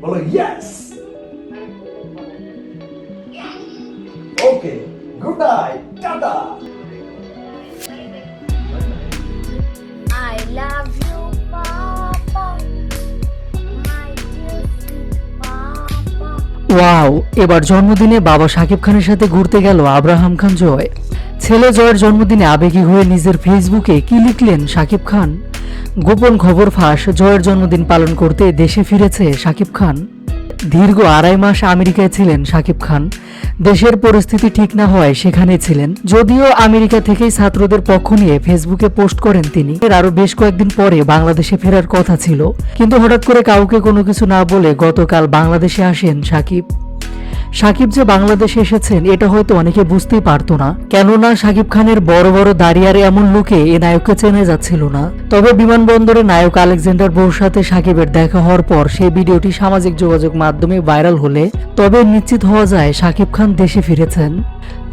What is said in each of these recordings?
বলো yes. Okay, good night, tata. I love you, Papa. My dear sweet Papa. Wow, এবার জন্মদিনে বাবা শাকিব খানের সাথে ঘুরতে গেল আব্রাহাম খান জয়। ছেলে জয়ের জন্মদিনে আবেগী হয়ে নিজের ফেসবুকে কি লিখলেন শাকিব খান? গোপন খবর ফাঁস, জয়ের জন্মদিন পালন করতে দেশে ফিরেছে শাকিব খান। দীর্ঘ 2.5 মাস আমেরিকায় ছিলেন শাকিব খান। দেশের পরিস্থিতি ঠিক না হওয়ায় সেখানে ছিলেন। যদিও আমেরিকা থেকেই ছাত্রদের পক্ষ নিয়ে ফেসবুকে পোস্ট করেন তিনি। এর আরো বেশ কয়েকদিন পরে বাংলাদেশে ফেরার কথা ছিল, কিন্তু হঠাৎ করে কাউকে কোনো কিছু না বলে গতকাল বাংলাদেশে আসেন শাকিব। শাকিব যে বাংলাদেশে এসেছেন এটা হয়তো অনেকে বুঝতেই পারতো না, কেননা শাকিব খানের বড় বড় দাঁড়িয়ারে এমন লোকে এ নায়ককে চেনা যাচ্ছিল না। তবে বিমানবন্দরে নায়ক আলেকজান্ডার বউর সাথে শাকিবের দেখা হওয়ার পর সেই ভিডিওটি সামাজিক যোগাযোগ মাধ্যমে ভাইরাল হলে তবে নিশ্চিত হওয়া যায় শাকিব খান দেশে ফিরেছেন।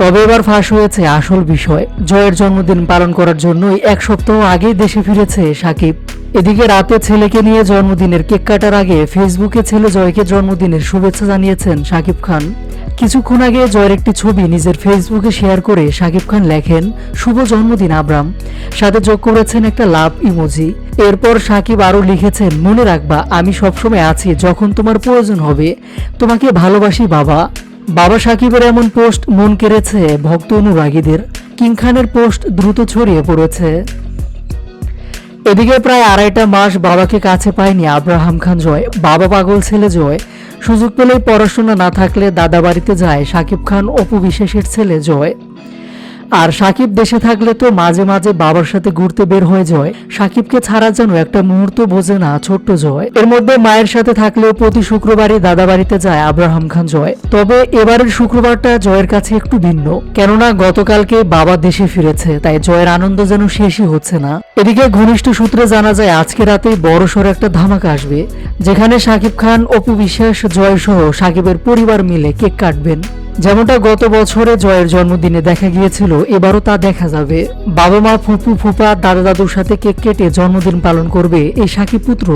তবে এবার ফাঁস হয়েছে আসল বিষয়, জয়ের জন্মদিন পালন করার জন্যই 1 সপ্তাহ আগেই দেশে ফিরেছে শাকিব। এদিকে রাতে ছেলেকে নিয়ে জন্মদিনের কেক কাটার আগে ফেসবুকে ছেলে জয়কে জন্মদিনের শুভেচ্ছা জানিয়েছেন শাকিব খান। কিছুক্ষণ আগে জয়ের একটি ছবি নিজের ফেসবুকে শেয়ার করে শাকিব খান লেখেন, শুভ জন্মদিন আব্রাম, সাথে যোগ করেছেন একটা লাভ ইমোজি। এরপর শাকিব আরও লিখেছেন, মনে রাখবা আমি সবসময় আছি, যখন তোমার প্রয়োজন হবে, তোমাকে ভালোবাসি বাবা। বাবা শাকিবের এমন পোস্ট মন কেড়েছে ভক্ত অনুরাগীদের। কিং খানের পোস্ট দ্রুত ছড়িয়ে পড়েছে। এদিকে প্রায় 2.5 মাস বাবাকে কাছে পায়নি আব্রাহাম খান জয়। বাবা পাগল ছেলে জয়। সুযোগ পেলেই পড়াশোনা না থাকলে দাদা বাড়িতে যায় শাকিব খান অপু বিশ্বাসের ছেলে জয়। আর শাকিব দেশে থাকলে তো মাঝে মাঝে বাবার সাথে ঘুরতে বের হয়ে যায়। শাকিবকে ছাড়া যেন একটা মুহূর্ত বোঝে না ছোট্ট জয়। এর মধ্যে মায়ের সাথে থাকলেও প্রতি শুক্রবারই দাদা বাড়িতে যায় আব্রাহাম খান জয়। তবে এবারের শুক্রবারটা জয়ের কাছে একটু ভিন্ন, কেননা গতকালকে বাবা দেশে ফিরেছে, তাই জয়ের আনন্দ যেন শেষই হচ্ছে না। এদিকে ঘনিষ্ঠ সূত্রে জানা যায় আজকে রাতেই বড়সড় একটা ধামাকা আসবে, যেখানে শাকিব খান, অপু বিশ্বাস, জয় সহ শাকিবের পরিবার মিলে কেক কাটবেন। যেমনটা গত বছরে জয়ের জন্মদিনে দেখা গিয়েছিল, এবারও তা দেখা যাবে। বাবা মা, ফুপু ফুপা, দাদা দাদুর সাথে কেক কেটে জন্মদিন পালন করবে এই শাকিব পুত্র।